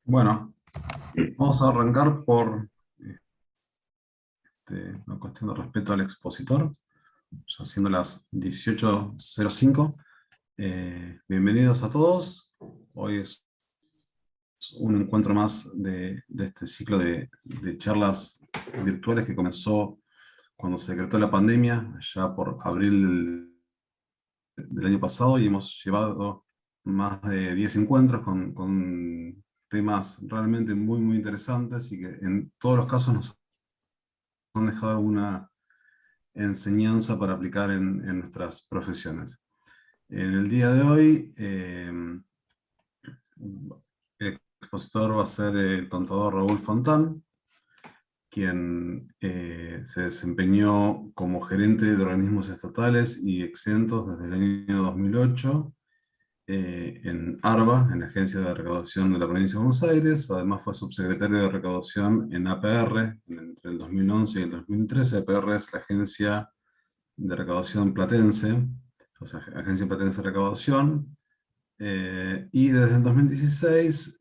Bueno, vamos a arrancar por una cuestión de respeto al expositor, ya siendo las 18:05. Bienvenidos a todos. Hoy es un encuentro más de este ciclo de charlas virtuales que comenzó cuando se decretó la pandemia, ya por abril del año pasado, y hemos llevado más de 10 encuentros con temas realmente muy, muy interesantes y que en todos los casos nos han dejado alguna enseñanza para aplicar en nuestras profesiones. En el día de hoy, el expositor va a ser el contador Raúl Fontán, quien se desempeñó como gerente de organismos estatales y exentos desde el año 2008 en ARBA, en la Agencia de Recaudación de la Provincia de Buenos Aires. Además fue subsecretario de Recaudación en APR entre el 2011 y el 2013. APR es la Agencia de Recaudación Platense, o sea, Agencia Platense de Recaudación. Y desde el 2016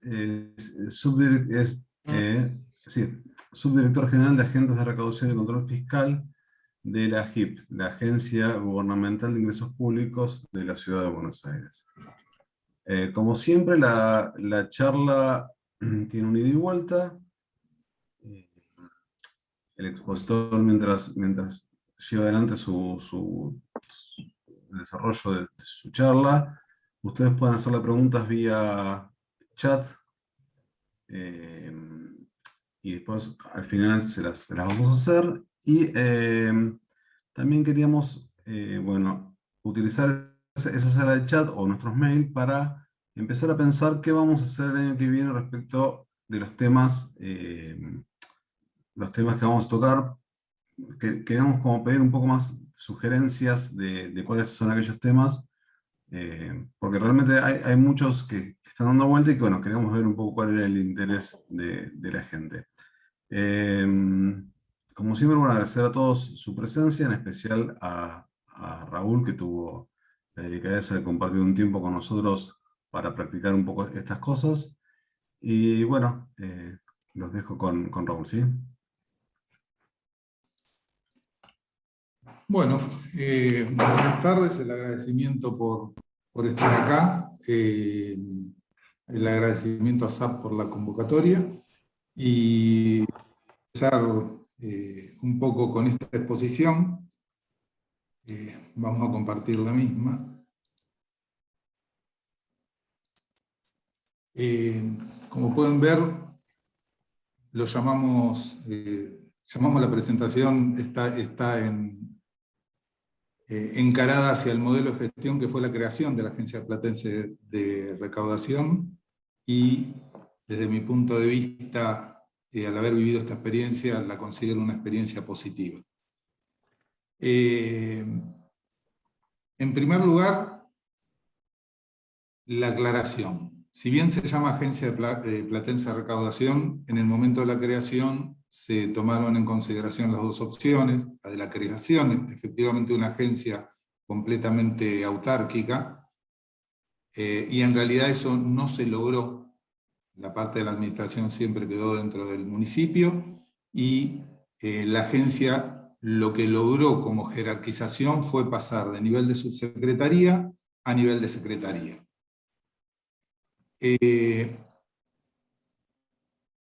sí, subdirector general de Agentes de Recaudación y Control Fiscal de la AGIP, la Agencia Gubernamental de Ingresos Públicos de la Ciudad de Buenos Aires. Como siempre, la charla tiene un ida y vuelta. El expositor, mientras lleva adelante el desarrollo de su charla, ustedes pueden hacerle preguntas vía chat, y después al final se las vamos a hacer. Y también queríamos bueno, utilizar esa sala de chat o nuestros mails para empezar a pensar qué vamos a hacer el año que viene respecto de los temas que vamos a tocar. Queremos como pedir un poco más sugerencias de cuáles son aquellos temas, porque realmente hay muchos que están dando vuelta y que, bueno, queremos ver un poco cuál era el interés de la gente. Eh, Como siempre, bueno, agradecer a todos su presencia, en especial a Raúl, que tuvo la delicadeza de compartir un tiempo con nosotros para practicar un poco estas cosas. Y bueno, los dejo con Raúl, ¿sí? Bueno, buenas tardes, el agradecimiento por estar acá, el agradecimiento a SAP por la convocatoria y empezar un poco con esta exposición. Vamos a compartir la misma. Como pueden ver, lo llamamos la presentación, está encarada hacia el modelo de gestión que fue la creación de la Agencia Platense de Recaudación, y desde mi punto de vista, al haber vivido esta experiencia, la considero una experiencia positiva. En primer lugar, la aclaración. Si bien se llama Agencia Platense de Recaudación, en el momento de la creación se tomaron en consideración las dos opciones, la de la creación, efectivamente una agencia completamente autárquica, y en realidad eso no se logró. La parte de la administración siempre quedó dentro del municipio, y la agencia lo que logró como jerarquización fue pasar de nivel de subsecretaría a nivel de secretaría.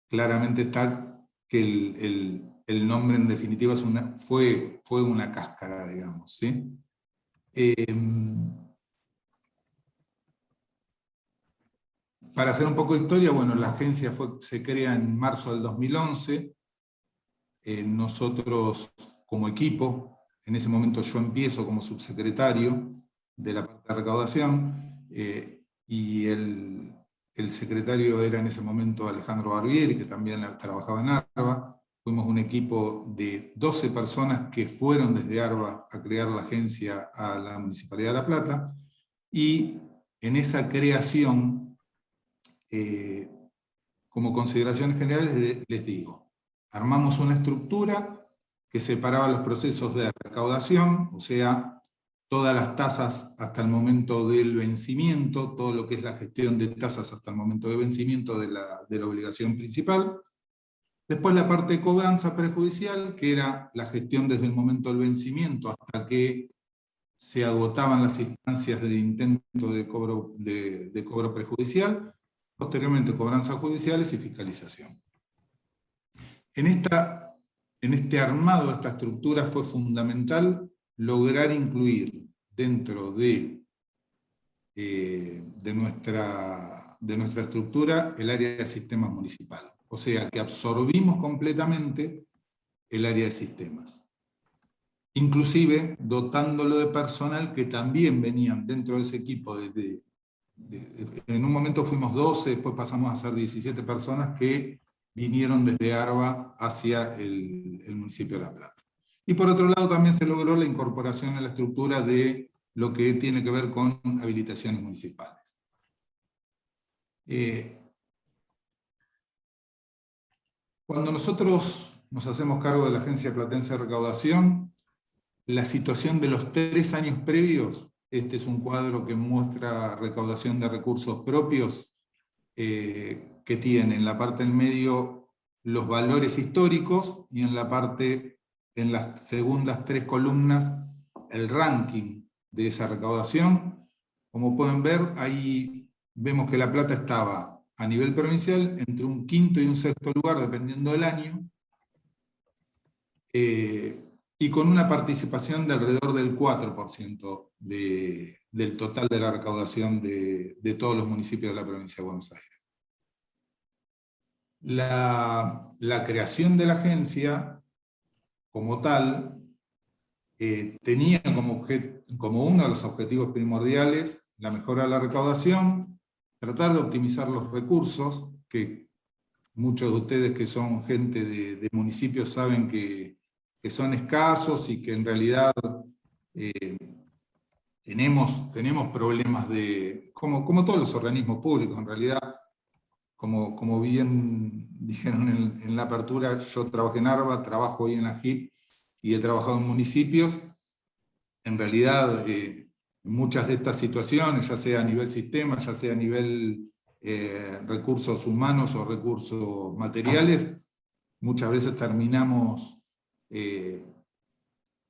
Claramente está que el nombre en definitiva fue una cáscara, digamos, ¿sí? Para hacer un poco de historia, bueno, la agencia se crea en marzo del 2011. Nosotros como equipo, en ese momento yo empiezo como subsecretario de la parte de recaudación, y el secretario era en ese momento Alejandro Barbieri, que también trabajaba en ARBA. Fuimos un equipo de 12 personas que fueron desde ARBA a crear la agencia a la Municipalidad de La Plata, y en esa creación, como consideraciones generales les digo, armamos una estructura que separaba los procesos de recaudación, o sea, todas las tasas hasta el momento del vencimiento, todo lo que es la gestión de tasas hasta el momento de vencimiento de la obligación principal. Después la parte de cobranza prejudicial, que era la gestión desde el momento del vencimiento hasta que se agotaban las instancias de intento de cobro prejudicial, posteriormente cobranzas judiciales y fiscalización. En este armado de esta estructura fue fundamental lograr incluir dentro de nuestra estructura el área de sistemas municipal. O sea que absorbimos completamente el área de sistemas. Inclusive dotándolo de personal que también venían dentro de ese equipo. En un momento fuimos 12, después pasamos a ser 17 personas que vinieron desde ARBA hacia el municipio de La Plata. Y por otro lado también se logró la incorporación a la estructura de lo que tiene que ver con habilitaciones municipales. Cuando nosotros nos hacemos cargo de la Agencia Platense de Recaudación, la situación de los 3 años previos, este es un cuadro que muestra recaudación de recursos propios, que tiene en la parte del medio los valores históricos y en las segundas 3 columnas el ranking de esa recaudación. Como pueden ver, ahí vemos que La Plata estaba a nivel provincial entre un 5º y un 6º lugar, dependiendo del año, y con una participación de alrededor del 4% del total de la recaudación de todos los municipios de la provincia de Buenos Aires. La creación de la agencia, como tal, tenía como uno de los objetivos primordiales la mejora de la recaudación, tratar de optimizar los recursos, que muchos de ustedes que son gente de municipios saben que son escasos y que en realidad tenemos problemas como todos los organismos públicos, en realidad, como bien dijeron en la apertura, yo trabajé en ARBA, trabajo hoy en la JIP y he trabajado en municipios. En realidad, muchas de estas situaciones, ya sea a nivel sistema, ya sea a nivel recursos humanos o recursos materiales, muchas veces terminamos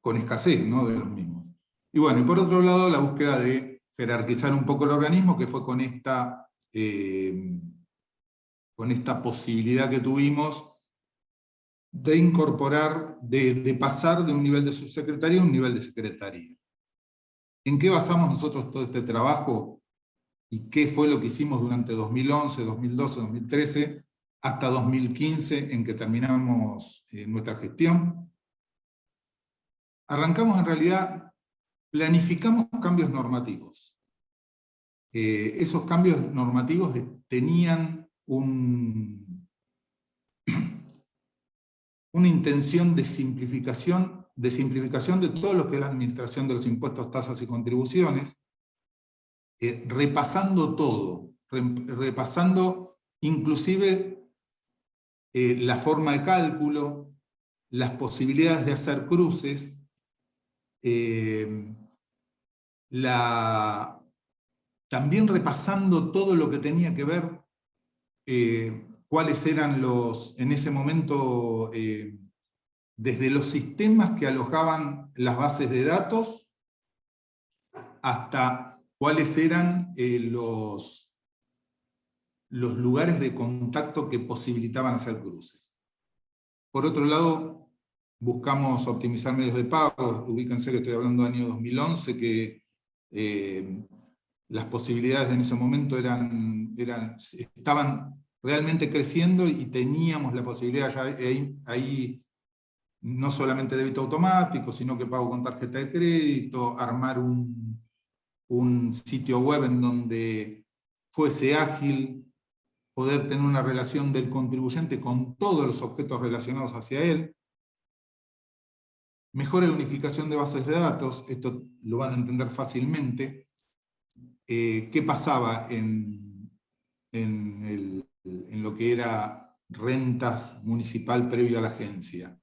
con escasez, ¿no?, de los mismos. Y bueno, y por otro lado, la búsqueda de jerarquizar un poco el organismo, que fue con esta posibilidad que tuvimos de incorporar, de pasar de un nivel de subsecretaría a un nivel de secretaría. ¿En qué basamos nosotros todo este trabajo? ¿Y qué fue lo que hicimos durante 2011, 2012, 2013, hasta 2015, en que terminamos nuestra gestión? Arrancamos en realidad, planificamos cambios normativos. Esos cambios normativos tenían una intención de simplificación de todo lo que es la administración de los impuestos, tasas y contribuciones, repasando todo, repasando inclusive la forma de cálculo, las posibilidades de hacer cruces, también repasando todo lo que tenía que ver, cuáles eran en ese momento, desde los sistemas que alojaban las bases de datos, hasta cuáles eran los lugares de contacto que posibilitaban hacer cruces. Por otro lado, buscamos optimizar medios de pago. Ubíquense que estoy hablando del año 2011, que las posibilidades en ese momento estaban realmente creciendo y teníamos la posibilidad ya ahí no solamente débito automático, sino que pago con tarjeta de crédito, armar un sitio web en donde fuese ágil, poder tener una relación del contribuyente con todos los objetos relacionados hacia él. Mejora la unificación de bases de datos, esto lo van a entender fácilmente. ¿Qué pasaba en lo que era rentas municipal previo a la agencia?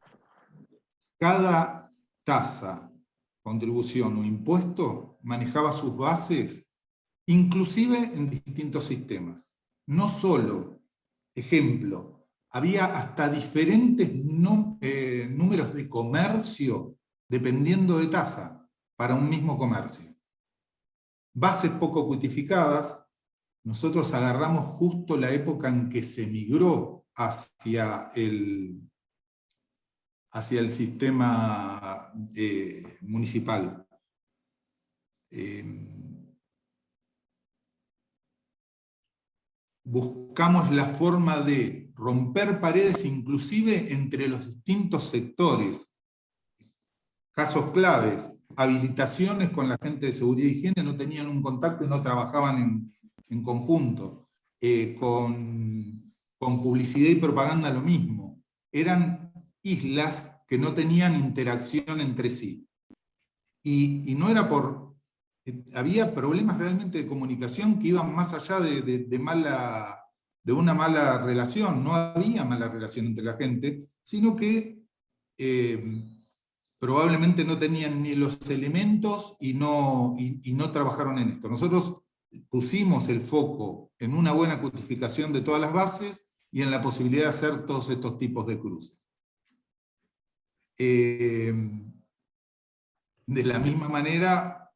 Cada tasa contribución o impuesto manejaba sus bases, inclusive en distintos sistemas. No solo, ejemplo, había hasta diferentes números de comercio dependiendo de tasa para un mismo comercio. Bases poco codificadas. Nosotros agarramos justo la época en que se migró hacia el sistema municipal. Buscamos la forma de romper paredes inclusive entre los distintos sectores. Casos claves, habilitaciones con la gente de seguridad y higiene, no tenían un contacto y no trabajaban en conjunto. Con publicidad y propaganda lo mismo. Eran islas que no tenían interacción entre sí. Y no era por... había problemas realmente de comunicación que iban más allá de una mala relación. No había mala relación entre la gente, sino que probablemente no tenían ni los elementos y no trabajaron en esto. Nosotros pusimos el foco en una buena codificación de todas las bases y en la posibilidad de hacer todos estos tipos de cruces. De la misma manera,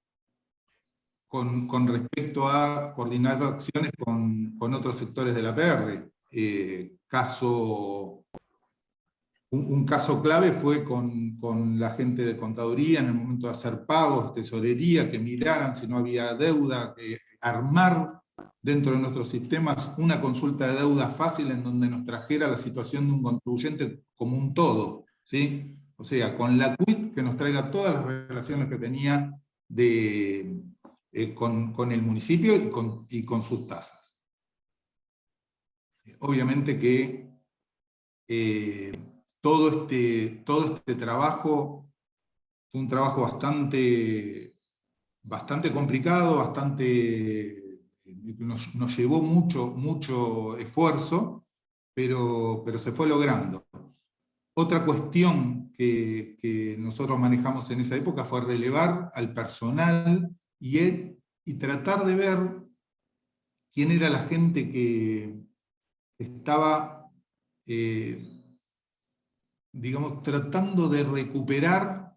con respecto a coordinar acciones con otros sectores de la PR, un caso clave fue con la gente de contaduría en el momento de hacer pagos, tesorería, que miraran si no había deuda, armar dentro de nuestros sistemas una consulta de deuda fácil en donde nos trajera la situación de un contribuyente como un todo, ¿sí? O sea, con la quit que nos traiga todas las relaciones que tenía con el municipio y con sus tasas. Obviamente que todo este trabajo fue un trabajo bastante complicado, nos llevó mucho esfuerzo, pero se fue logrando. Otra cuestión que nosotros manejamos en esa época fue relevar al personal y tratar de ver quién era la gente que estaba, digamos, tratando de recuperar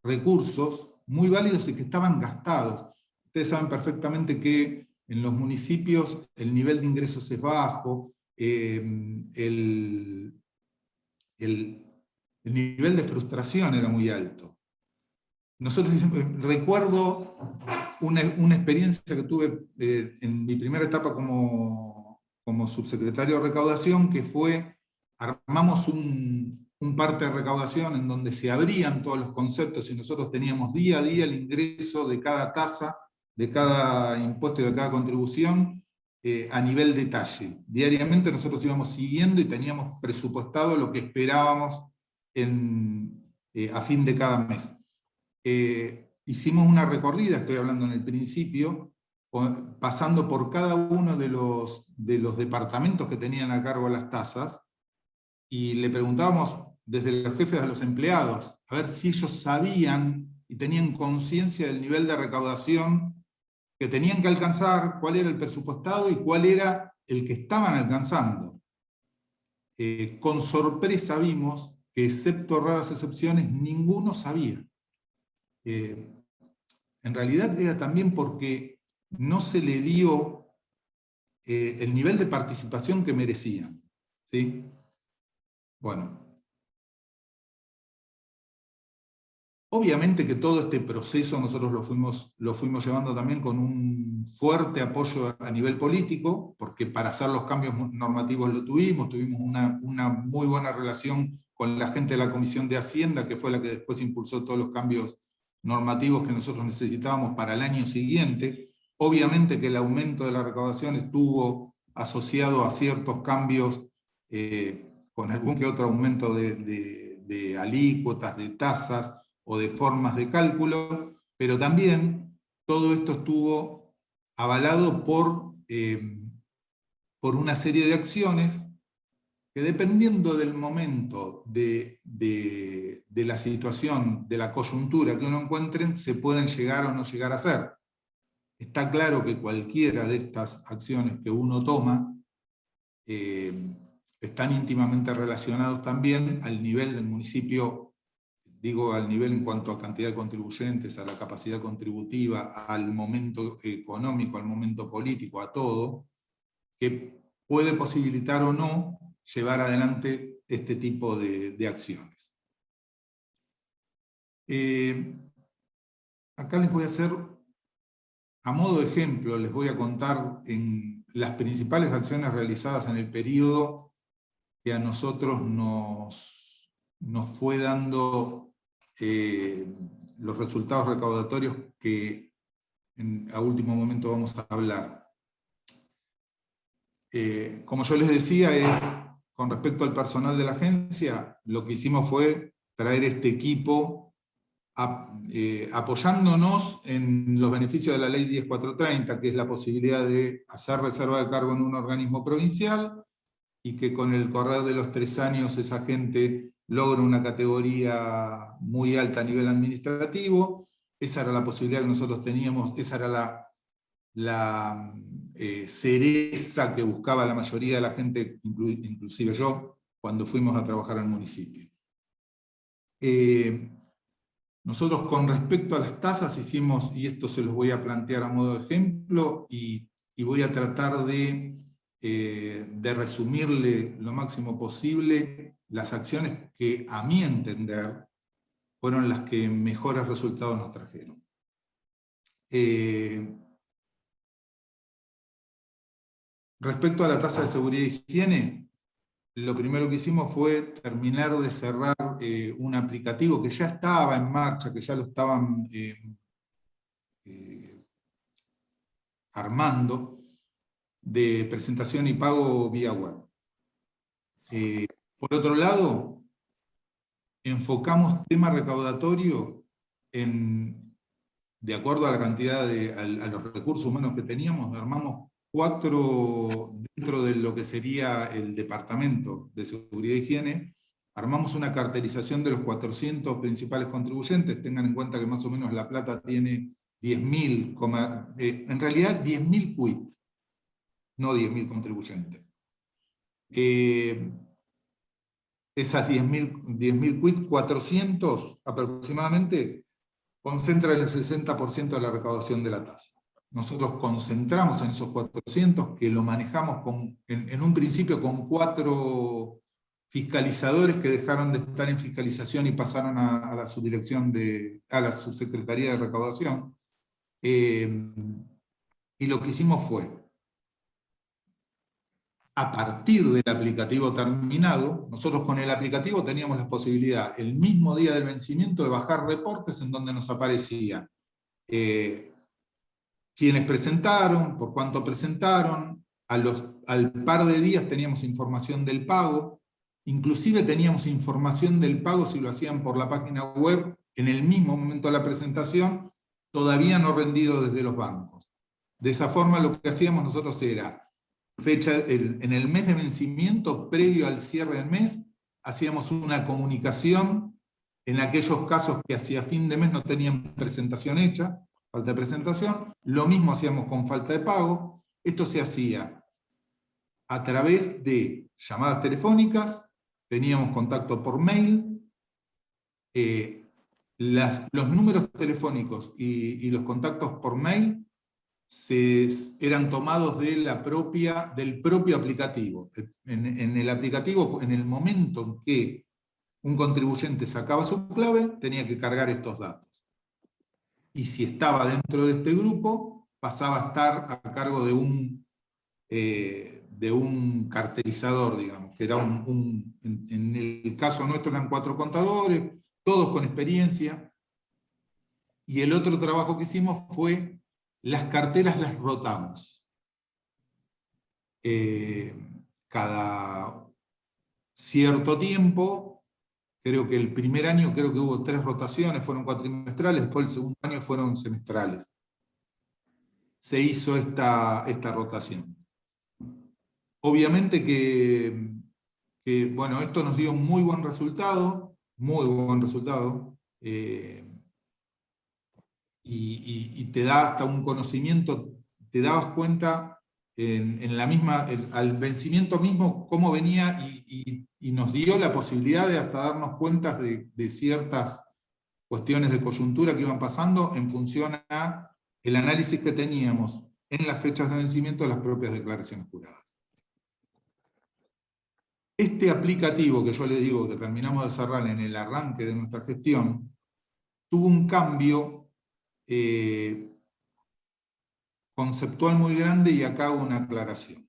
recursos muy válidos y que estaban gastados. Ustedes saben perfectamente que en los municipios el nivel de ingresos es bajo, el nivel de frustración era muy alto. Recuerdo una experiencia que tuve en mi primera etapa como subsecretario de recaudación, que fue, armamos un parte de recaudación en donde se abrían todos los conceptos y nosotros teníamos día a día el ingreso de cada tasa, de cada impuesto y de cada contribución a nivel detalle. Diariamente nosotros íbamos siguiendo y teníamos presupuestado lo que esperábamos a fin de cada mes. Hicimos una recorrida, estoy hablando en el principio, pasando por cada uno de los departamentos que tenían a cargo las tasas, y le preguntábamos desde los jefes a los empleados, a ver si ellos sabían y tenían conciencia del nivel de recaudación que tenían que alcanzar, cuál era el presupuestado y cuál era el que estaban alcanzando. Con sorpresa vimos que, excepto raras excepciones, ninguno sabía. En realidad era también porque no se le dio el nivel de participación que merecían, ¿sí? Bueno, obviamente que todo este proceso nosotros lo fuimos llevando también con un fuerte apoyo a nivel político, porque para hacer los cambios normativos tuvimos una muy buena relación con la gente de la Comisión de Hacienda, que fue la que después impulsó todos los cambios normativos que nosotros necesitábamos para el año siguiente. Obviamente que el aumento de la recaudación estuvo asociado a ciertos cambios, con algún que otro aumento de alícuotas, de tasas o de formas de cálculo, pero también todo esto estuvo avalado por una serie de acciones que dependiendo del momento, de la situación, de la coyuntura que uno encuentre, se pueden llegar o no llegar a hacer. Está claro que cualquiera de estas acciones que uno toma están íntimamente relacionados también al nivel del municipio, digo al nivel en cuanto a cantidad de contribuyentes, a la capacidad contributiva, al momento económico, al momento político, a todo, que puede posibilitar o no llevar adelante este tipo de acciones. Acá les voy a hacer, a modo de ejemplo, les voy a contar en las principales acciones realizadas en el periodo que a nosotros nos fue dando los resultados recaudatorios que a último momento vamos a hablar. Como yo les decía, con respecto al personal de la agencia, lo que hicimos fue traer este equipo apoyándonos en los beneficios de la ley 10430, que es la posibilidad de hacer reserva de cargo en un organismo provincial, y que con el correr de los 3 años esa gente logra una categoría muy alta a nivel administrativo. Esa era la posibilidad que nosotros teníamos, esa era la cereza que buscaba la mayoría de la gente, inclusive yo, cuando fuimos a trabajar al municipio. Nosotros con respecto a las tasas hicimos, y esto se los voy a plantear a modo de ejemplo, y voy a tratar de resumirle lo máximo posible las acciones que, a mi entender, fueron las que mejores resultados nos trajeron. Respecto a la tasa de seguridad y higiene, lo primero que hicimos fue terminar de cerrar un aplicativo que ya estaba en marcha, que ya lo estaban armando, de presentación y pago vía web. Por otro lado, enfocamos tema recaudatorio de acuerdo a la cantidad a los recursos humanos que teníamos, armamos 4 dentro de lo que sería el Departamento de Seguridad e Higiene, armamos una carterización de los 400 principales contribuyentes. Tengan en cuenta que más o menos La Plata tiene 10.000, en realidad 10.000 quit, no 10.000 contribuyentes. Esas 10.000 quit, 400 aproximadamente, concentran el 60% de la recaudación de la tasa. Nosotros concentramos en esos 400, que lo manejamos en un principio con 4 fiscalizadores que dejaron de estar en fiscalización y pasaron a la subdirección a la subsecretaría de recaudación. Y lo que hicimos fue, a partir del aplicativo terminado, nosotros con el aplicativo teníamos la posibilidad, el mismo día del vencimiento, de bajar reportes en donde nos aparecía quiénes presentaron, por cuánto presentaron, al par de días teníamos información del pago, inclusive teníamos información del pago si lo hacían por la página web en el mismo momento de la presentación, todavía no rendido desde los bancos. De esa forma lo que hacíamos nosotros era, en el mes de vencimiento, previo al cierre del mes, hacíamos una comunicación en aquellos casos que hacia fin de mes no tenían presentación hecha, falta de presentación. Lo mismo hacíamos con falta de pago. Esto se hacía a través de llamadas telefónicas, teníamos contacto por mail, los números telefónicos y los contactos por mail eran tomados del propio aplicativo. En el aplicativo, en el momento en que un contribuyente sacaba su clave, tenía que cargar estos datos. Y si estaba dentro de este grupo, pasaba a estar a cargo de un carterizador, digamos, que era en el caso nuestro eran 4 contadores, todos con experiencia. Y el otro trabajo que hicimos fue, las carteras las rotamos. Cada cierto tiempo, creo que el primer año hubo 3 rotaciones, fueron cuatrimestrales, después el segundo año fueron semestrales. Se hizo esta rotación. Obviamente que que, bueno, esto nos dio muy buen resultado, y te da hasta un conocimiento, te dabas cuenta en la misma, al vencimiento mismo cómo venía, y nos dio la posibilidad de hasta darnos cuenta de ciertas cuestiones de coyuntura que iban pasando en función a el análisis que teníamos en las fechas de vencimiento de las propias declaraciones juradas. Este aplicativo que yo les digo que terminamos de cerrar en el arranque de nuestra gestión, tuvo un cambio conceptual muy grande, y acá hago una aclaración.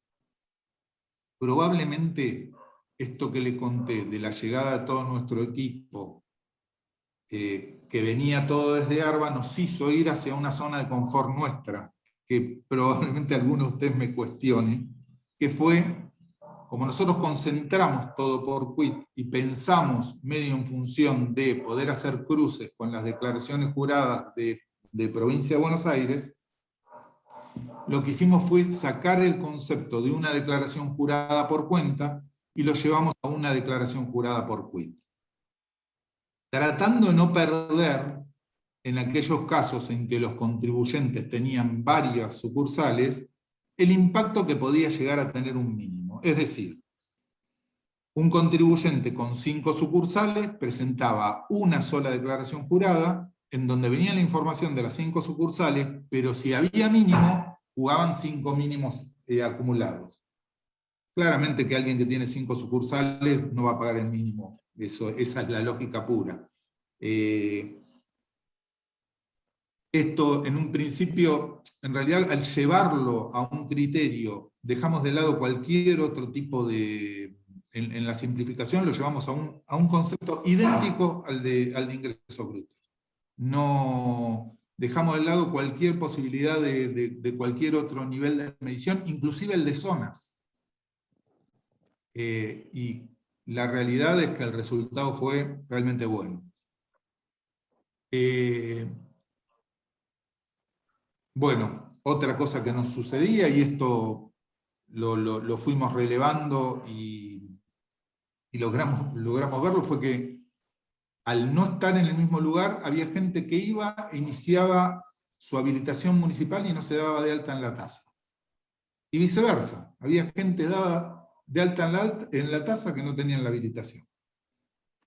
Probablemente esto que le conté de la llegada de todo nuestro equipo, que venía todo desde ARBA, nos hizo ir hacia una zona de confort nuestra, que probablemente alguno de ustedes me cuestione, que fue, como nosotros concentramos todo por quit y pensamos medio en función de poder hacer cruces con las declaraciones juradas de Provincia de Buenos Aires, lo que hicimos fue sacar el concepto de una declaración jurada por cuenta y lo llevamos a una declaración jurada por quit, tratando de no perder en aquellos casos en que los contribuyentes tenían varias sucursales, el impacto que podía llegar a tener un mínimo. Es decir, un contribuyente con 5 sucursales presentaba una sola declaración jurada, en donde venía la información de las 5 sucursales, pero si había mínimo, jugaban 5 mínimos acumulados. Claramente que alguien que tiene 5 sucursales no va a pagar el mínimo. Esa es la lógica pura. Esto, en un principio, en realidad, al llevarlo a un criterio, dejamos de lado cualquier otro tipo de... En la simplificación lo llevamos a un concepto idéntico al de ingresos brutos. No dejamos de lado cualquier posibilidad de cualquier otro nivel de medición, inclusive el de zonas. Y la realidad es que el resultado fue realmente bueno. Bueno, otra cosa que nos sucedía, y esto lo fuimos relevando y logramos verlo, fue que al no estar en el mismo lugar, había gente que iba e iniciaba su habilitación municipal y no se daba de alta en la tasa. Y viceversa, había gente dada de alta en la tasa que no tenían la habilitación.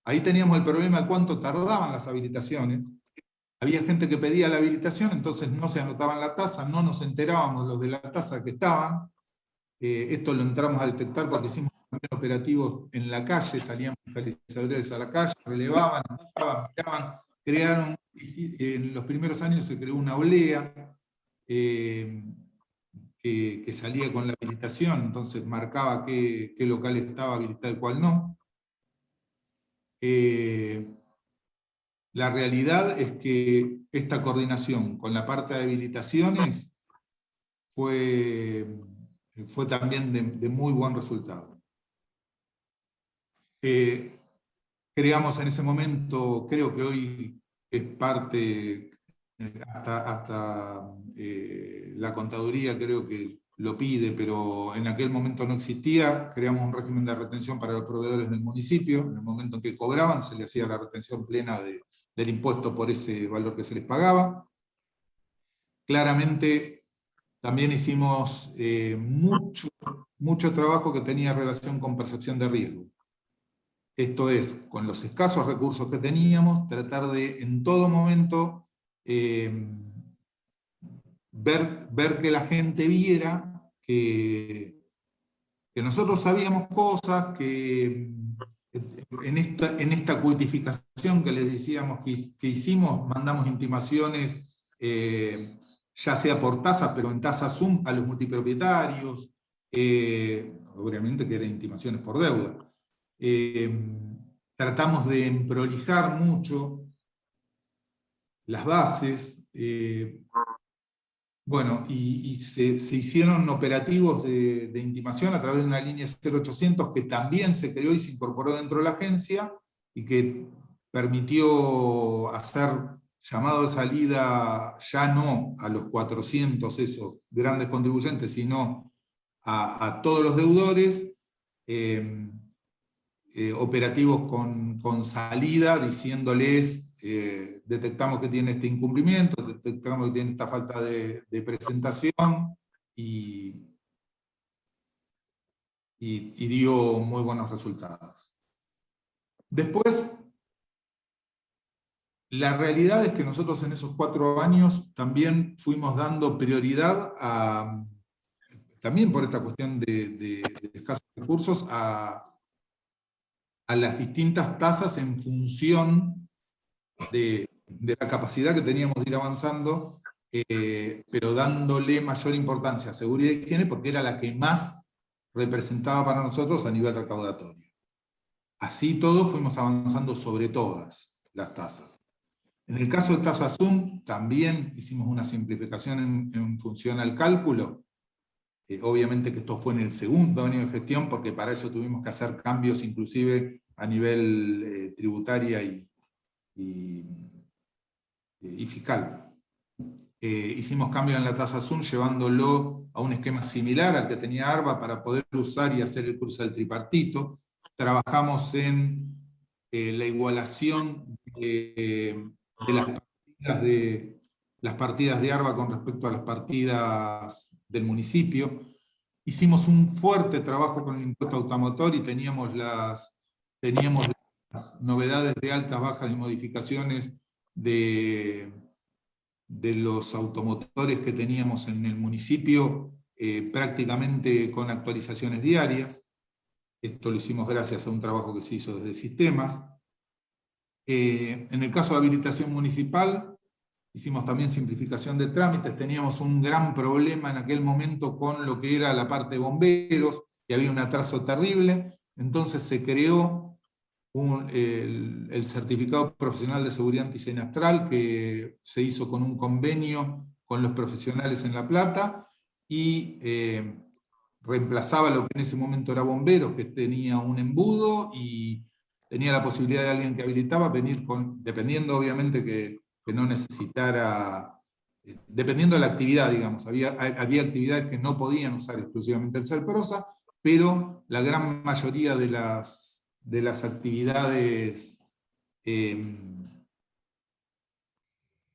Ahí teníamos el problema de cuánto tardaban las habilitaciones. Había gente que pedía la habilitación, entonces no se anotaba en la tasa, no nos enterábamos los de la tasa que estaban. Esto lo entramos a detectar porque hicimos también operativos en la calle, salían fiscalizadores a la calle, relevaban, anotaban, miraban, crearon, en los primeros años se creó una olea que salía con la habilitación, entonces marcaba qué local estaba habilitado y cuál no. La realidad es que esta coordinación con la parte de habilitaciones fue también de muy buen resultado. Creamos en ese momento, creo que hoy es parte, hasta la contaduría creo que lo pide, pero en aquel momento no existía. Creamos un régimen de retención para los proveedores del municipio. En el momento en que cobraban se le hacía la retención plena del impuesto por ese valor que se les pagaba. Claramente también hicimos mucho trabajo que tenía relación con percepción de riesgo. Esto es, con los escasos recursos que teníamos, tratar de en todo momento ver que la gente viera que nosotros sabíamos cosas, que en esta cuitificación que les decíamos que hicimos, mandamos intimaciones, ya sea por tasa, pero en tasa Zoom a los multipropietarios, obviamente que eran intimaciones por deuda. Tratamos de emprolijar mucho las bases, bueno, y se hicieron operativos de intimación a través de una línea 0800 que también se creó y se incorporó dentro de la agencia y que permitió hacer llamado de salida ya no a los 400 esos grandes contribuyentes, sino a todos los deudores. operativos con salida, diciéndoles, detectamos que tiene este incumplimiento, detectamos que tiene esta falta de presentación, y dio muy buenos resultados. Después, la realidad es que nosotros en esos 4 años también fuimos dando prioridad también por esta cuestión de escasos recursos, a las distintas tasas en función de la capacidad que teníamos de ir avanzando, pero dándole mayor importancia a seguridad y higiene, porque era la que más representaba para nosotros a nivel recaudatorio. Así todo fuimos avanzando sobre todas las tasas. En el caso de tasa Zoom, también hicimos una simplificación en función al cálculo. Obviamente que esto fue en el segundo año de gestión, porque para eso tuvimos que hacer cambios inclusive a nivel tributaria y fiscal. Hicimos cambios en la tasa Zoom llevándolo a un esquema similar al que tenía ARBA para poder usar y hacer el curso del tripartito. Trabajamos en la igualación de las partidas de ARBA con respecto a las partidas del municipio. Hicimos un fuerte trabajo con el impuesto automotor y teníamos las novedades de altas, bajas y modificaciones de los automotores que teníamos en el municipio, prácticamente con actualizaciones diarias. Esto lo hicimos gracias a un trabajo que se hizo desde sistemas. En el caso de habilitación municipal, hicimos también simplificación de trámites. Teníamos un gran problema en aquel momento con lo que era la parte de bomberos, y había un atraso terrible. Entonces se creó el certificado profesional de seguridad antisinastral, que se hizo con un convenio con los profesionales en La Plata, y reemplazaba lo que en ese momento era bomberos, que tenía un embudo y tenía la posibilidad de alguien que habilitaba venir dependiendo obviamente que no necesitara, dependiendo de la actividad, digamos, había actividades que no podían usar exclusivamente el CERPROSA, pero la gran mayoría de las actividades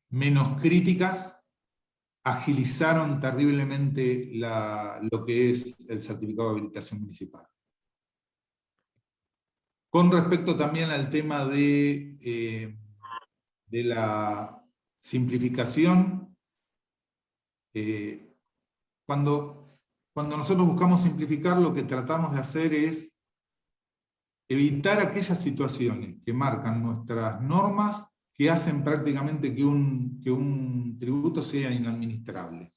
menos críticas agilizaron terriblemente lo que es el certificado de habilitación municipal. Con respecto también al tema de la simplificación, cuando nosotros buscamos simplificar, lo que tratamos de hacer es evitar aquellas situaciones que marcan nuestras normas, que hacen prácticamente que un tributo sea inadministrable.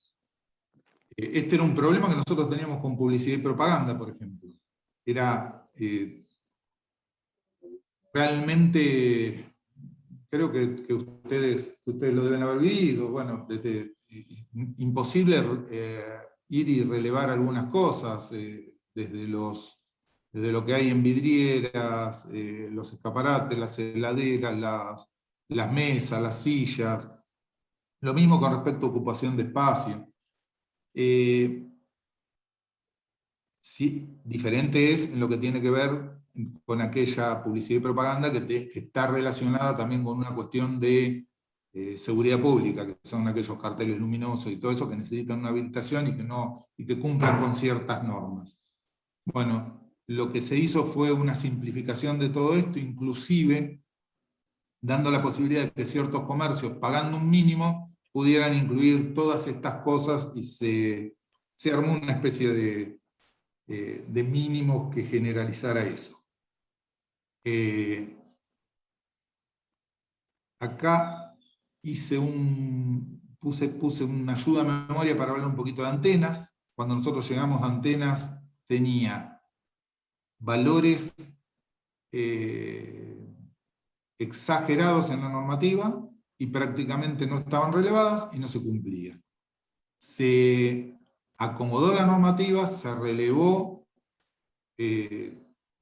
Este era un problema que nosotros teníamos con publicidad y propaganda, por ejemplo. Era realmente, creo que ustedes lo deben haber vivido, bueno, imposible ir y relevar algunas cosas, desde lo que hay en vidrieras, los escaparates, las heladeras, las mesas, las sillas. Lo mismo con respecto a ocupación de espacio. Sí, diferente es en lo que tiene que ver con aquella publicidad y propaganda que está relacionada también con una cuestión de seguridad pública, que son aquellos carteles luminosos y todo eso que necesitan una habilitación y que cumplan con ciertas normas. Bueno, lo que se hizo fue una simplificación de todo esto, inclusive dando la posibilidad de que ciertos comercios, pagando un mínimo, pudieran incluir todas estas cosas, y se armó una especie de mínimos que generalizara eso. Acá puse una ayuda a memoria para hablar un poquito de antenas. Cuando nosotros llegamos a antenas, tenía valores exagerados en la normativa y prácticamente no estaban relevadas y no se cumplía. Se acomodó la normativa, se relevó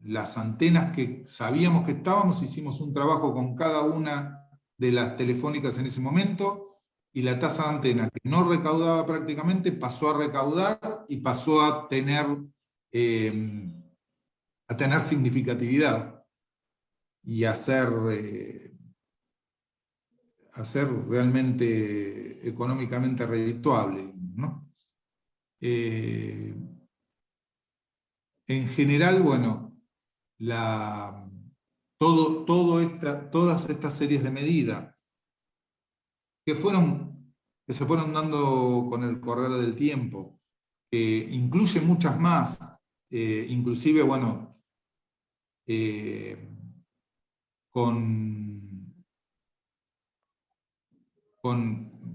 las antenas que sabíamos que estábamos, hicimos un trabajo con cada una de las telefónicas en ese momento, y la tasa de antena que no recaudaba prácticamente pasó a recaudar y pasó a tener tener significatividad y a ser realmente económicamente redituable, ¿no? En general, bueno, todas estas series de medidas que se fueron dando con el correr del tiempo, que incluye muchas más, inclusive, bueno,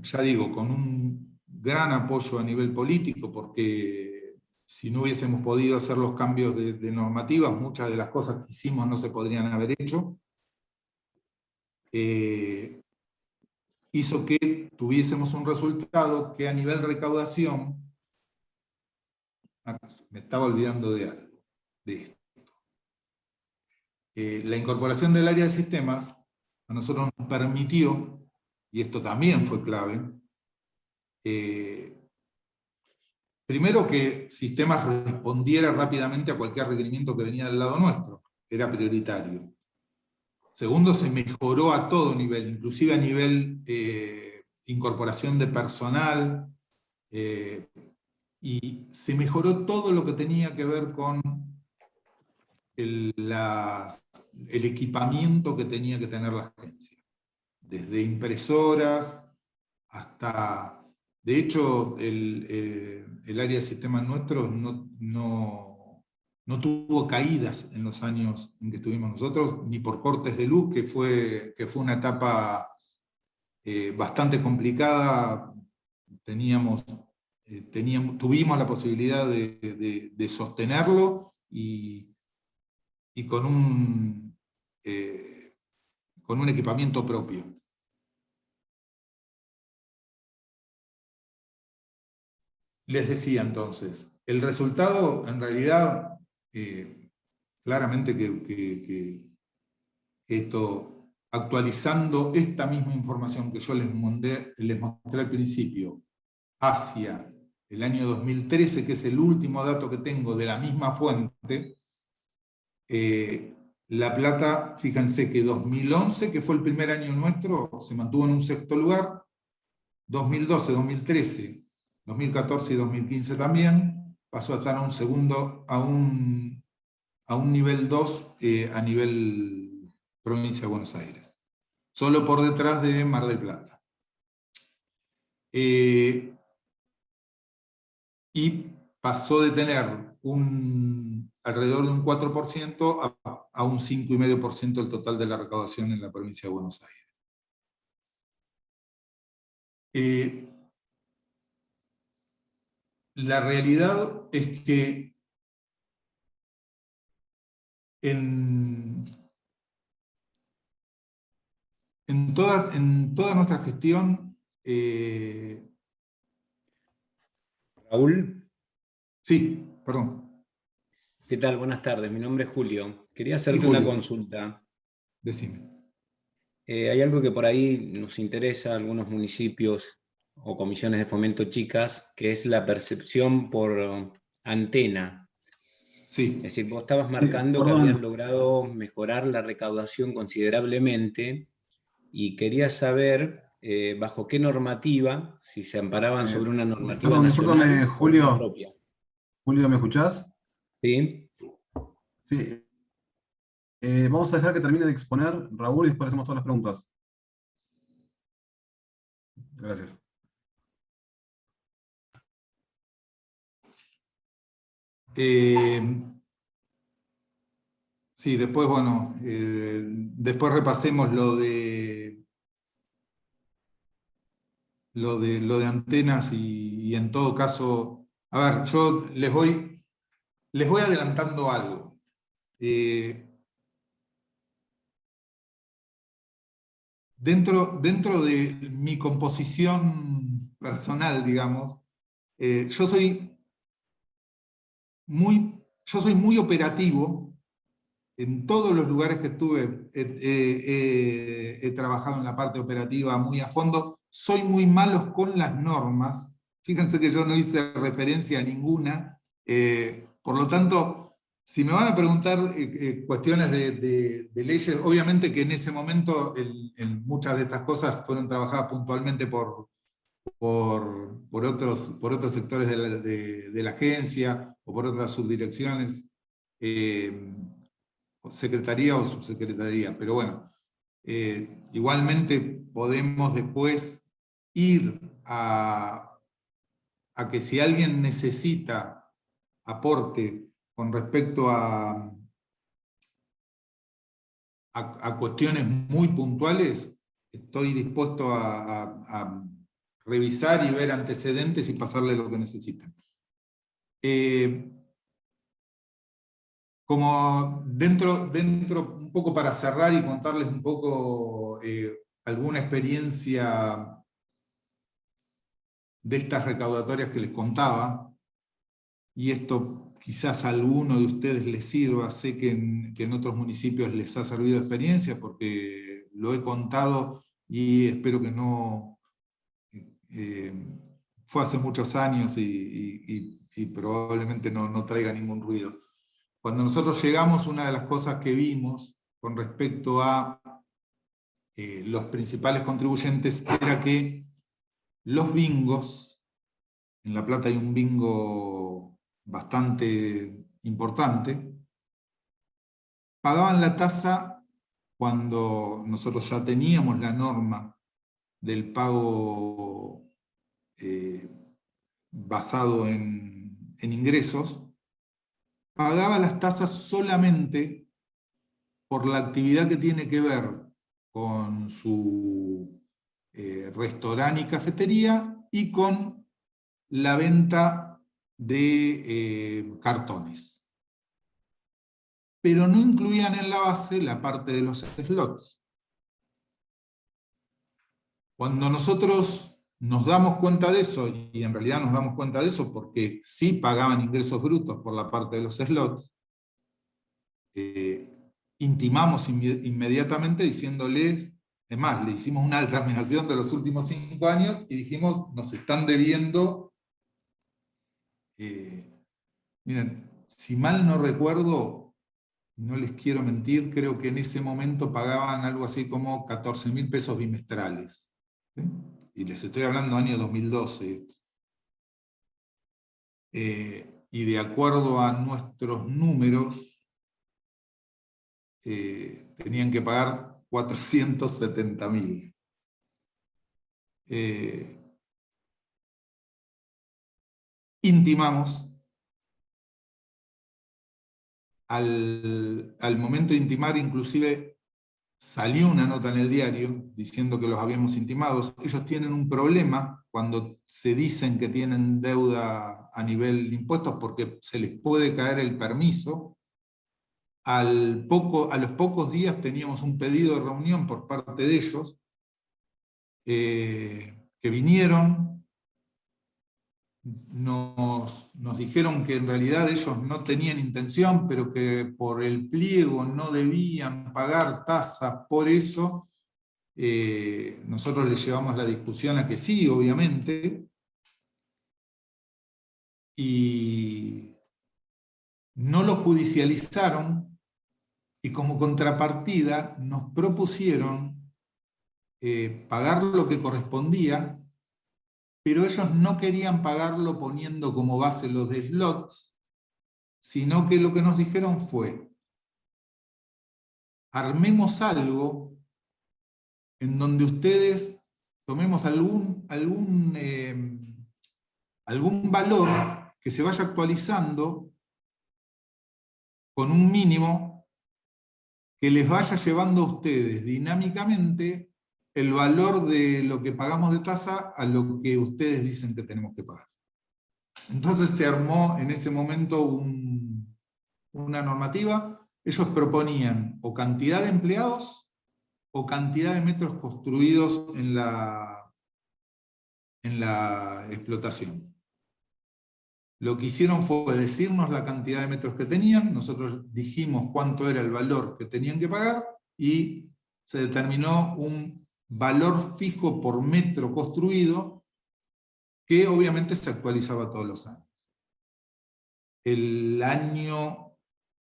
ya digo, con un gran apoyo a nivel político, porque si no hubiésemos podido hacer los cambios de normativas, muchas de las cosas que hicimos no se podrían haber hecho, hizo que tuviésemos un resultado que a nivel recaudación, me estaba olvidando de algo, de esto. La incorporación del área de sistemas a nosotros nos permitió, y esto también fue clave, primero que sistemas respondiera rápidamente a cualquier requerimiento que venía del lado nuestro, era prioritario. Segundo, se mejoró a todo nivel, inclusive a nivel incorporación de personal, y se mejoró todo lo que tenía que ver con el equipamiento que tenía que tener la agencia. Desde impresoras hasta... De hecho, el área de sistemas nuestros no tuvo caídas en los años en que estuvimos nosotros, ni por cortes de luz, que fue una etapa bastante complicada. Tuvimos la posibilidad de sostenerlo y con un equipamiento propio. Les decía entonces, el resultado en realidad, claramente que esto, actualizando esta misma información que yo les mostré al principio, hacia el año 2013, que es el último dato que tengo de la misma fuente, La Plata, fíjense que 2011, que fue el primer año nuestro, se mantuvo en un sexto lugar, 2012, 2013, 2014 y 2015 también, pasó a estar a un segundo, a un nivel 2 a nivel provincia de Buenos Aires, solo por detrás de Mar del Plata. Y pasó de tener alrededor de un 4% a un 5,5% del total de la recaudación en la provincia de Buenos Aires. La realidad es que en toda nuestra gestión... Raúl, Sí, perdón. ¿qué tal? Buenas tardes, mi nombre es Julio. Quería Sí, hacerte Julio, una consulta. decime. Hay algo que por ahí nos interesa a algunos municipios o comisiones de fomento chicas, que es la percepción por antena. Sí. Es decir, vos estabas marcando que habían logrado mejorar la recaudación considerablemente y quería saber bajo qué normativa, si se amparaban sobre una normativa nacional o Julio, propia. Julio, ¿me escuchás? ¿Sí? Sí. Vamos a dejar que termine de exponer Raúl y después hacemos todas las preguntas. Gracias. Sí, después, bueno, después repasemos lo de antenas y en todo caso, a ver, yo les voy adelantando algo. Dentro de mi composición personal, digamos, yo soy muy operativo. En todos los lugares que estuve he trabajado en la parte operativa muy a fondo. Soy muy malo con las normas. Fíjense que yo no hice referencia a ninguna. Por lo tanto, Si me van a preguntar cuestiones de leyes, obviamente que en ese momento muchas de estas cosas fueron trabajadas puntualmente por otros sectores de la agencia o por otras subdirecciones, secretaría o subsecretaría. Pero bueno, igualmente podemos después ir a que si alguien necesita aporte con respecto a cuestiones muy puntuales, estoy dispuesto a revisar y ver antecedentes y pasarle lo que necesitan. Como dentro, un poco para cerrar y contarles un poco alguna experiencia de estas recaudatorias que les contaba, y esto quizás a alguno de ustedes les sirva, sé que en otros municipios les ha servido de experiencia, porque lo he contado y espero que no... fue hace muchos años y probablemente no traiga ningún ruido. Cuando nosotros llegamos, una de las cosas que vimos con respecto a los principales contribuyentes era que los bingos, en La Plata hay un bingo bastante importante, pagaban la tasa cuando nosotros ya teníamos la norma del pago basado en ingresos, pagaba las tasas solamente por la actividad que tiene que ver con su restaurante y cafetería y con la venta de cartones. Pero no incluían en la base la parte de los slots. Cuando nosotros nos damos cuenta de eso, y en realidad nos damos cuenta de eso porque sí pagaban ingresos brutos por la parte de los slots, intimamos inmediatamente diciéndoles, es más, le hicimos una determinación de los últimos 5 años y dijimos, nos están debiendo, miren, si mal no recuerdo, no les quiero mentir, creo que en ese momento pagaban algo así como 14.000 pesos bimestrales. ¿Sí? Y les estoy hablando año 2012. Y de acuerdo a nuestros números, tenían que pagar 470.000. Intimamos. Al momento de intimar, inclusive salió una nota en el diario diciendo que los habíamos intimado. Ellos tienen un problema cuando se dicen que tienen deuda a nivel de impuestos porque se les puede caer el permiso. A los pocos días teníamos un pedido de reunión por parte de ellos, que vinieron, nos dijeron que en realidad ellos no tenían intención, pero que por el pliego no debían pagar tasas por eso. Nosotros les llevamos la discusión a que sí, obviamente, y no lo judicializaron, y como contrapartida nos propusieron pagar lo que correspondía, pero ellos no querían pagarlo poniendo como base los de slots, sino que lo que nos dijeron fue, armemos algo en donde ustedes tomemos algún valor que se vaya actualizando con un mínimo que les vaya llevando a ustedes dinámicamente el valor de lo que pagamos de tasa a lo que ustedes dicen que tenemos que pagar. Entonces se armó en ese momento una normativa. Ellos proponían o cantidad de empleados o cantidad de metros construidos en la explotación. Lo que hicieron fue decirnos la cantidad de metros que tenían, nosotros dijimos cuánto era el valor que tenían que pagar y se determinó un valor fijo por metro construido que obviamente se actualizaba todos los años. El año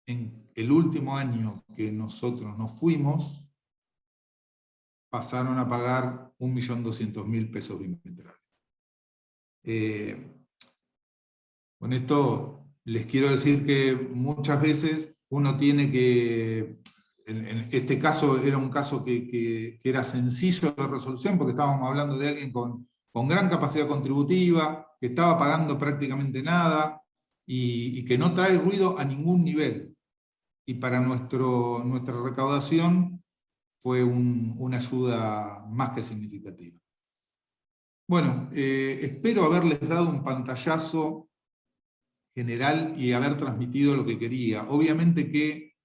en el último año que nosotros nos fuimos, pasaron a pagar 1.200.000 pesos bimestrales. Con esto les quiero decir que muchas veces uno tiene que, en este caso era un caso que era sencillo de resolución, porque estábamos hablando de alguien con gran capacidad contributiva, que estaba pagando prácticamente nada, y que no trae ruido a ningún nivel. Y para nuestra recaudación fue una ayuda más que significativa. Bueno, espero haberles dado un pantallazo general y haber transmitido lo que quería. Obviamente que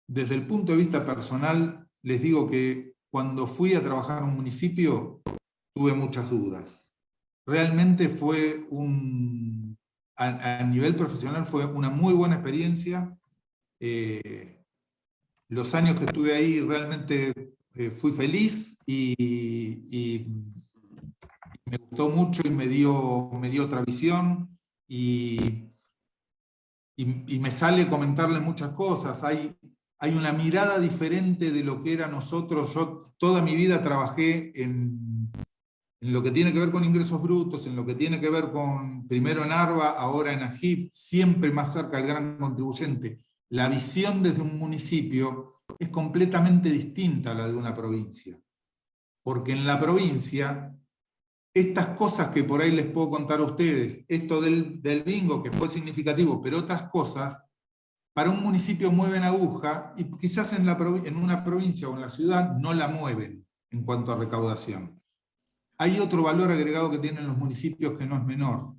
desde el punto de vista personal, les digo que cuando fui a trabajar en un municipio tuve muchas dudas. Realmente fue a nivel profesional fue una muy buena experiencia. Los años que estuve ahí realmente fui feliz y me gustó mucho y me dio otra visión y me sale comentarle muchas cosas. Hay una mirada diferente de lo que era nosotros. Yo toda mi vida trabajé en lo que tiene que ver con ingresos brutos, en lo que tiene que ver con, primero en ARBA, ahora en AGIP, siempre más cerca del gran contribuyente. La visión desde un municipio es completamente distinta a la de una provincia. Porque en la provincia, estas cosas que por ahí les puedo contar a ustedes, esto del bingo que fue significativo, pero otras cosas, para un municipio mueven aguja y quizás en una provincia o en la ciudad no la mueven en cuanto a recaudación. Hay otro valor agregado que tienen los municipios que no es menor,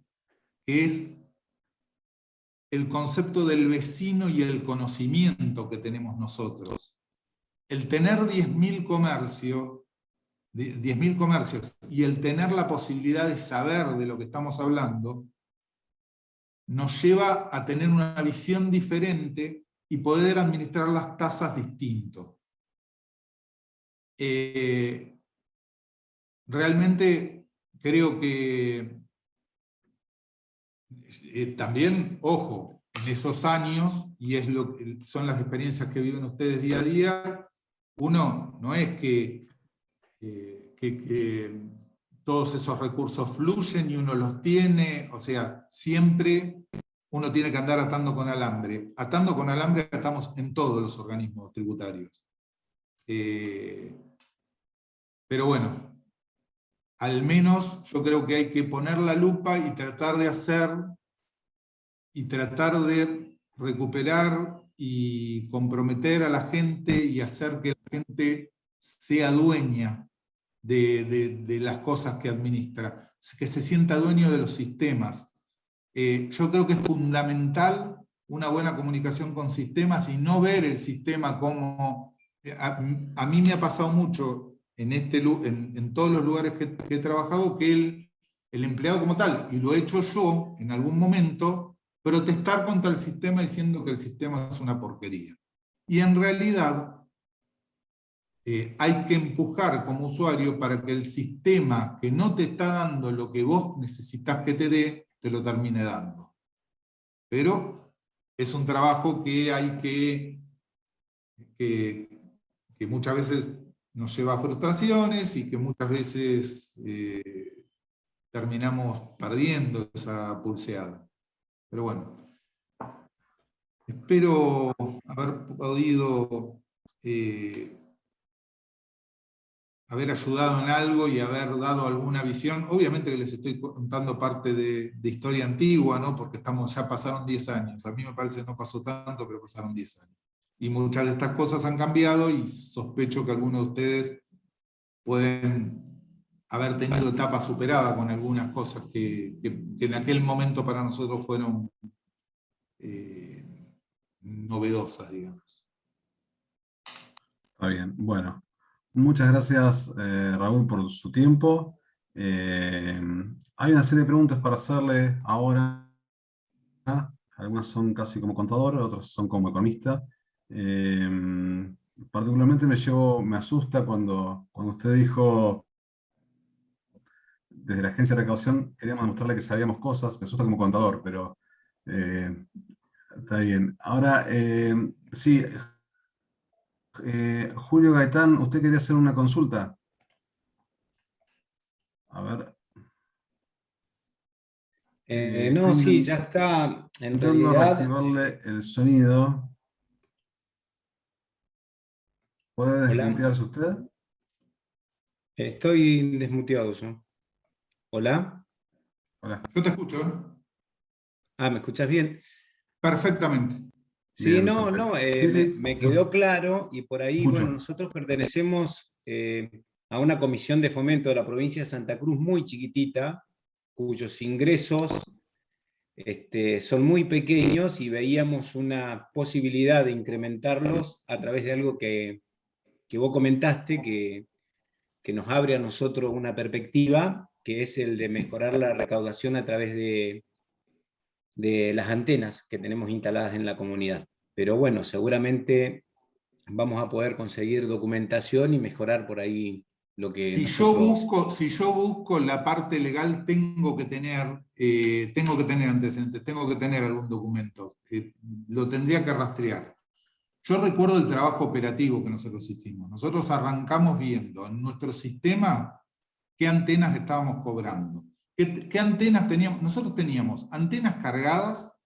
que es el concepto del vecino y el conocimiento que tenemos nosotros. El tener 10.000 comercios y el tener la posibilidad de saber de lo que estamos hablando, nos lleva a tener una visión diferente y poder administrar las tasas distinto. Realmente creo que también, ojo, en esos años, y son las experiencias que viven ustedes día a día, uno no es que todos esos recursos fluyen y uno los tiene, o sea, siempre uno tiene que andar atando con alambre. Atando con alambre atamos en todos los organismos tributarios. Pero bueno, al menos yo creo que hay que poner la lupa y tratar de recuperar y comprometer a la gente y hacer que la gente sea dueña de las cosas que administra, que se sienta dueño de los sistemas. Yo creo que es fundamental una buena comunicación con sistemas y no ver el sistema como... A mí me ha pasado mucho en todos los lugares que he trabajado que el empleado como tal, y lo he hecho yo en algún momento, protestar contra el sistema diciendo que el sistema es una porquería. Y en realidad hay que empujar como usuario para que el sistema que no te está dando lo que vos necesitas que te dé, te lo termine dando. Pero es un trabajo que hay que muchas veces nos lleva a frustraciones y que muchas veces terminamos perdiendo esa pulseada. Pero bueno, espero haber podido haber ayudado en algo y haber dado alguna visión. Obviamente que les estoy contando parte de historia antigua, ¿no? Porque ya pasaron 10 años. A mí me parece que no pasó tanto, pero pasaron 10 años. Y muchas de estas cosas han cambiado y sospecho que algunos de ustedes pueden haber tenido etapa superada con algunas cosas que en aquel momento para nosotros fueron novedosas, digamos. Está bien, bueno. Muchas gracias, Raúl, por su tiempo. Hay una serie de preguntas para hacerle ahora. Algunas son casi como contador, otras son como economista. Particularmente me asusta cuando usted dijo, desde la agencia de recaudación queríamos demostrarle que sabíamos cosas. Me asusta como contador, pero Está bien. Ahora, sí, Julio Gaitán, usted quería hacer una consulta. A ver. No, sí, ya está. En Intentando realidad, reactivarle el sonido. ¿Puede hola, desmutearse usted? estoy desmuteado yo. Hola. Hola. Yo te escucho, ¿eh? Ah, ¿me escuchas bien? Perfectamente. Sí, Bien, no, perfecto. no, Sí, sí, me lo quedó claro y por ahí, bueno, escucho. nosotros pertenecemos a una comisión de fomento de la provincia de Santa Cruz muy chiquitita, cuyos ingresos son muy pequeños y veíamos una posibilidad de incrementarlos a través de algo que vos comentaste, que nos abre a nosotros una perspectiva, que es el de mejorar la recaudación a través de las antenas que tenemos instaladas en la comunidad. Pero bueno, seguramente vamos a poder conseguir documentación y mejorar por ahí lo que nosotros... Si yo busco la parte legal, tengo que tener antecedentes, tengo que tener algún documento. Lo tendría que rastrear. Yo recuerdo el trabajo operativo que nosotros hicimos. Nosotros arrancamos viendo en nuestro sistema qué antenas estábamos cobrando. ¿Qué antenas teníamos? Nosotros teníamos antenas cargadas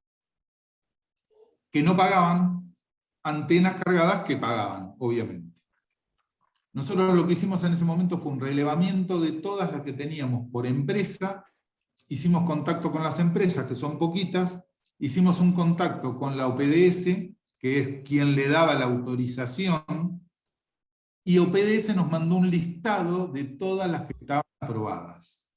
que no pagaban, antenas cargadas que pagaban, obviamente. Nosotros lo que hicimos en ese momento fue un relevamiento de todas las que teníamos por empresa, hicimos contacto con las empresas, que son poquitas, hicimos un contacto con la OPDS, que es quien le daba la autorización, y OPDS nos mandó un listado de todas las que estaban aprobadas.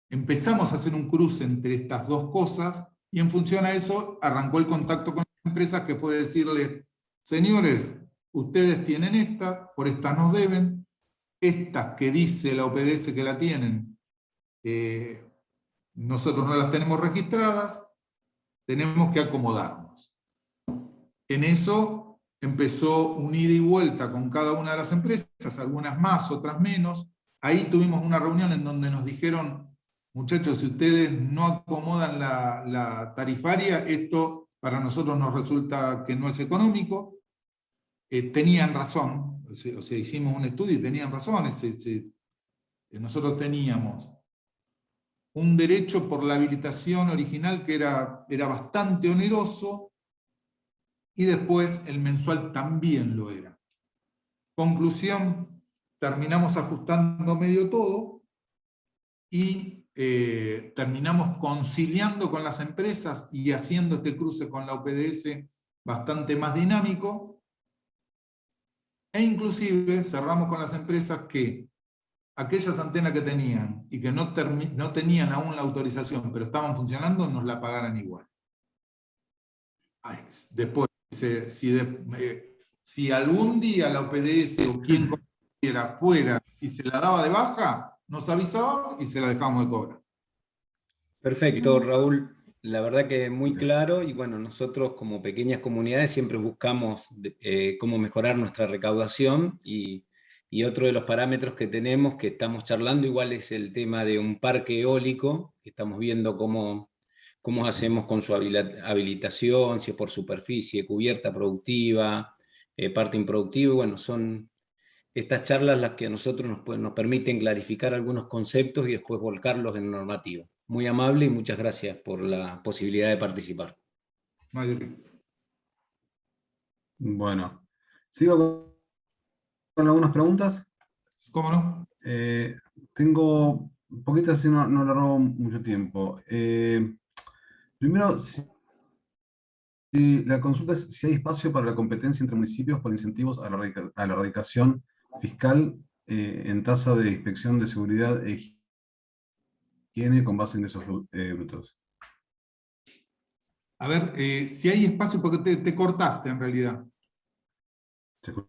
Empezamos a hacer un cruce entre estas dos cosas, y en función a eso arrancó el contacto con las empresas, que fue decirle, señores, ustedes tienen esta, por esta nos deben, estas que dice la OPDS que la tienen, nosotros no las tenemos registradas, tenemos que acomodarnos. En eso empezó un ida y vuelta con cada una de las empresas, algunas más, otras menos. Ahí tuvimos una reunión en donde nos dijeron, muchachos, si ustedes no acomodan la tarifaria, esto para nosotros nos resulta que no es económico. Tenían razón, o sea, hicimos un estudio y tenían razón. Nosotros teníamos un derecho por la habilitación original que era bastante oneroso, y después el mensual también lo era. Conclusión, terminamos ajustando medio todo y terminamos conciliando con las empresas y haciendo este cruce con la OPDS bastante más dinámico, e inclusive cerramos con las empresas que aquellas antenas que tenían y que no tenían aún la autorización, pero estaban funcionando, nos la pagaran igual. Después, si algún día la OPDS o quien conociera fuera y se la daba de baja, nos avisaban y se la dejábamos de cobrar. Perfecto, Raúl. La verdad que muy claro y bueno, nosotros como pequeñas comunidades siempre buscamos cómo mejorar nuestra recaudación y otro de los parámetros que tenemos que estamos charlando igual es el tema de un parque eólico, que estamos viendo cómo hacemos con su habilitación, si es por superficie, cubierta productiva, parte improductiva. Bueno, son estas charlas las que a nosotros nos permiten clarificar algunos conceptos y después volcarlos en normativa. Muy amable y muchas gracias por la posibilidad de participar. No hay de qué. Bueno, sigo con algunas preguntas. ¿Cómo no? Tengo poquitas, así no le robo mucho tiempo. Primero, la consulta es si hay espacio para la competencia entre municipios por incentivos a la erradicación fiscal en tasa de inspección de seguridad e higiene con base en esos brutos. A ver, si hay espacio, porque te cortaste en realidad. ¿Se Si escuchó?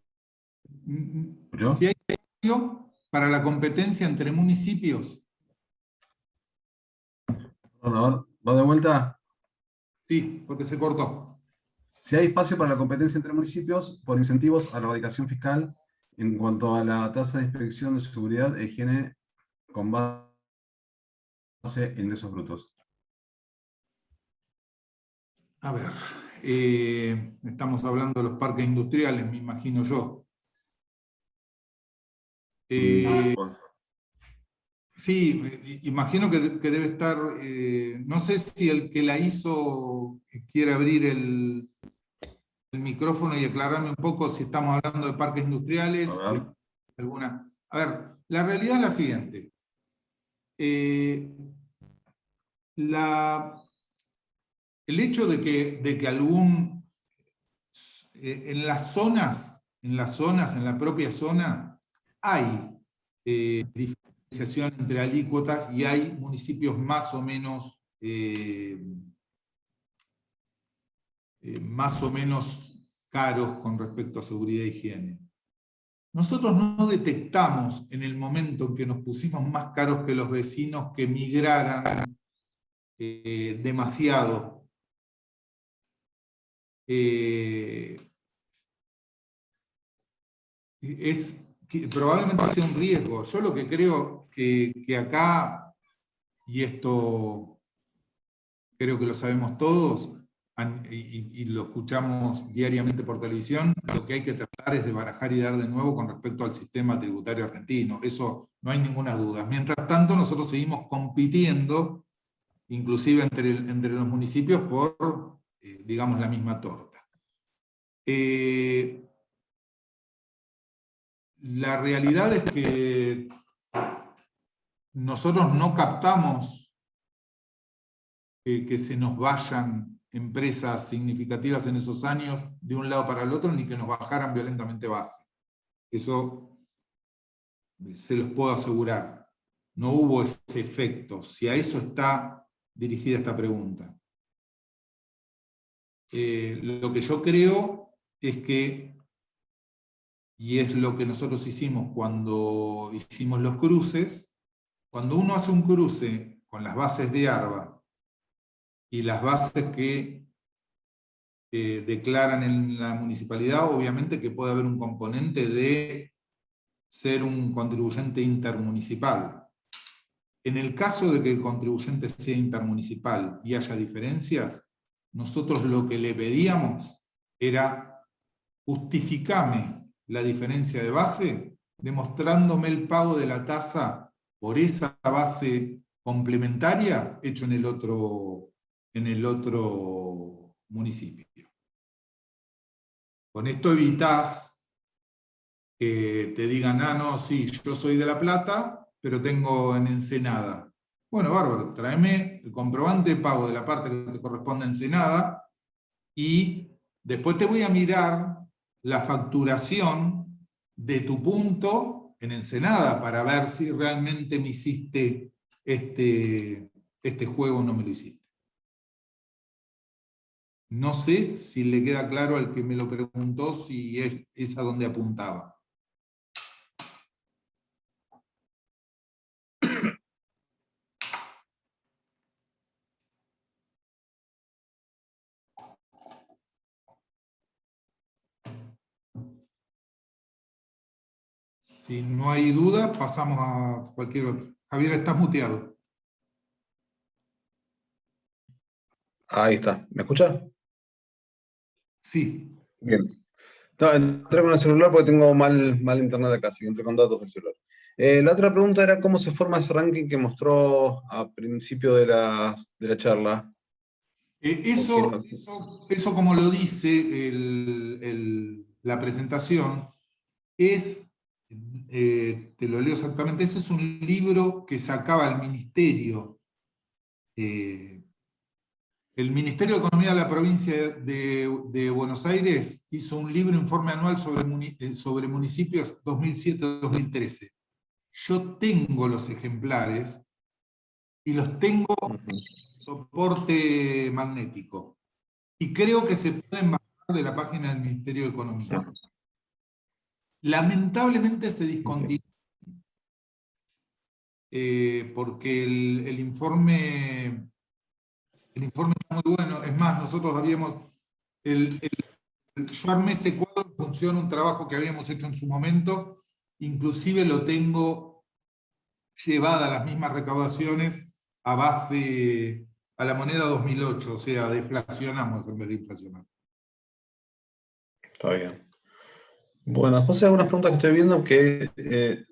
hay espacio para la competencia entre municipios. A ver, ¿va de vuelta? Sí, porque se cortó. Si hay espacio para la competencia entre municipios por incentivos a la erradicación fiscal en cuanto a la tasa de inspección de seguridad e higiene con base en ingresos brutos. A ver, Estamos hablando de los parques industriales, me imagino yo. Sí, imagino que debe estar, no sé si el que la hizo quiere abrir el micrófono y aclararme un poco si estamos hablando de parques industriales. Alguna. A ver, la realidad es la siguiente. El hecho de que en las zonas, en la propia zona, hay diferenciación entre alícuotas y hay municipios más o menos caros con respecto a seguridad e higiene. Nosotros no detectamos en el momento en que nos pusimos más caros que los vecinos que migraran demasiado. Probablemente sea un riesgo. Yo lo que creo que acá, y esto creo que lo sabemos todos, y lo escuchamos diariamente por televisión, lo que hay que tratar es de barajar y dar de nuevo con respecto al sistema tributario argentino. Eso no hay ninguna duda. Mientras tanto, nosotros seguimos compitiendo, inclusive entre los municipios, por, digamos, la misma torta. La realidad es que nosotros no captamos que se nos vayan empresas significativas en esos años de un lado para el otro, ni que nos bajaran violentamente base. Eso se los puedo asegurar. No hubo ese efecto, si a eso está dirigida esta pregunta. Lo que yo creo es que, y es lo que nosotros hicimos cuando hicimos los cruces, cuando uno hace un cruce con las bases de ARBA y las bases que declaran en la municipalidad, obviamente que puede haber un componente de ser un contribuyente intermunicipal. En el caso de que el contribuyente sea intermunicipal y haya diferencias, nosotros lo que le pedíamos era justificame la diferencia de base demostrándome el pago de la tasa por esa base complementaria hecho en el otro municipio. Con esto evitás que te digan, ah, no, sí, yo soy de La Plata, pero tengo en Ensenada. Bueno, bárbaro, tráeme el comprobante de pago de la parte que te corresponde a Ensenada y después te voy a mirar la facturación de tu punto en Ensenada para ver si realmente me hiciste este juego o no me lo hiciste. No sé si le queda claro al que me lo preguntó si es a donde apuntaba. Si no hay duda, pasamos a cualquier otro. Javier, estás muteado. Ahí está. ¿Me escucha? Sí. Bien. No, entré con el celular porque tengo mal internet acá, así que entré con datos del celular. La otra pregunta era cómo se forma ese ranking que mostró a principio de la charla. Eso, como lo dice la presentación, es, te lo leo exactamente, ese es un libro que sacaba el Ministerio. El Ministerio de Economía de la provincia de Buenos Aires hizo un libro, informe anual sobre municipios 2007-2013. Yo tengo los ejemplares y los tengo en soporte magnético. Y creo que se pueden bajar de la página del Ministerio de Economía. Lamentablemente se discontinuó porque el informe está muy bueno. Es más, nosotros habíamos... yo armé ese cuadro en función de un trabajo que habíamos hecho en su momento. Inclusive lo tengo llevada a las mismas recaudaciones a base a la moneda 2008, o sea, deflacionamos en vez de inflacionar. Está bien. Bueno, después hay algunas preguntas que estoy viendo que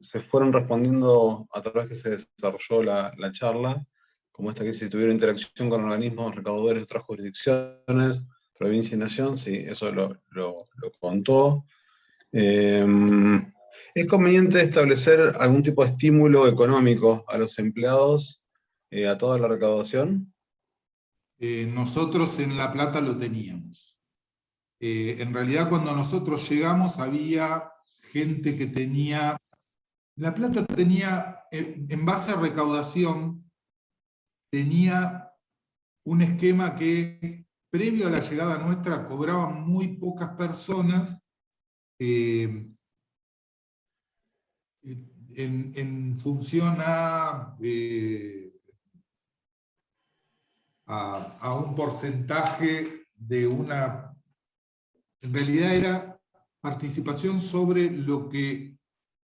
se fueron respondiendo a través que se desarrolló la charla, como esta que si tuvieron interacción con organismos recaudadores de otras jurisdicciones, provincia y nación, sí, eso lo contó. ¿Es conveniente establecer algún tipo de estímulo económico a los empleados a toda la recaudación? Nosotros en La Plata lo teníamos. En realidad cuando nosotros llegamos había gente que tenía... La Plata tenía, en base a recaudación, tenía un esquema que previo a la llegada nuestra cobraban muy pocas personas en función a un porcentaje de una... En realidad era participación sobre lo que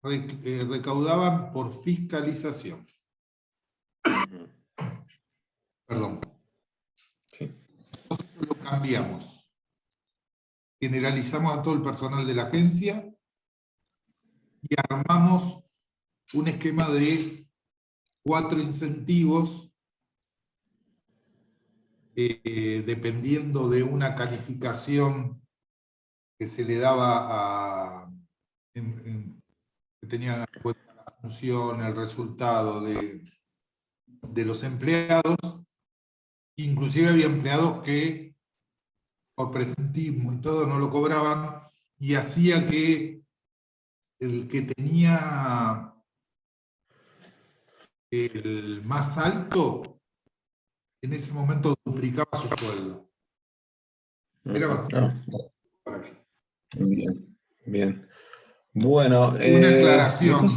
recaudaban por fiscalización. Perdón. Sí. Nosotros lo cambiamos. Generalizamos a todo el personal de la agencia y armamos un esquema de 4 incentivos dependiendo de una calificación que se le daba que tenía en cuenta la función, el resultado de los empleados. Inclusive había empleados que por presentismo y todo no lo cobraban, y hacía que el que tenía el más alto en ese momento duplicaba su sueldo. Era bastante. Bien, bien. Bueno, una aclaración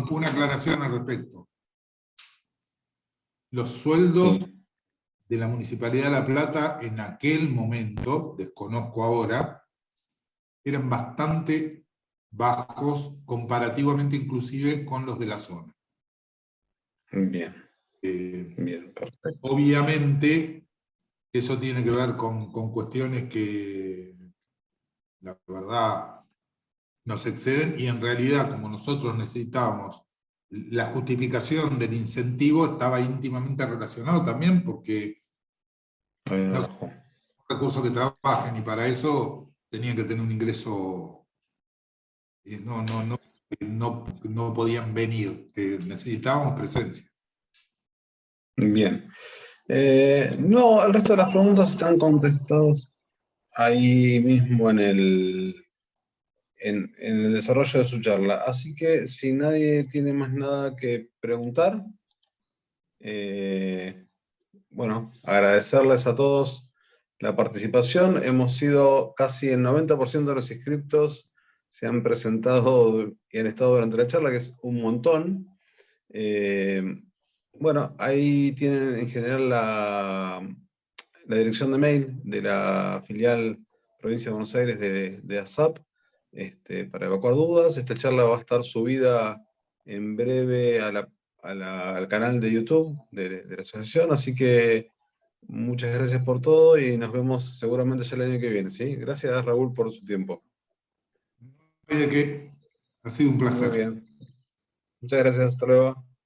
al respecto. Los sueldos sí. de la Municipalidad de La Plata en aquel momento, desconozco ahora, eran bastante bajos comparativamente inclusive con los de la zona. Bien. Bien, perfecto. Obviamente, eso tiene que ver con cuestiones que, la verdad, nos exceden, y en realidad, como nosotros necesitábamos la justificación del incentivo, estaba íntimamente relacionado también, porque no son recursos que trabajen, y para eso tenían que tener un ingreso, no podían venir, necesitábamos presencia. Bien. No, el resto de las preguntas están contestadas ahí mismo en el desarrollo de su charla. Así que si nadie tiene más nada que preguntar, bueno, agradecerles a todos la participación. Hemos sido casi el 90% de los inscriptos se han presentado y han estado durante la charla, que es un montón. Bueno, ahí tienen en general la dirección de mail de la filial Provincia de Buenos Aires de ASAP para evacuar dudas. Esta charla va a estar subida en breve al canal de YouTube de la asociación, así que muchas gracias por todo y nos vemos seguramente ya el año que viene. ¿Sí? Gracias, Raúl, por su tiempo. De que ha sido un placer. Muy bien. Muchas gracias, hasta luego.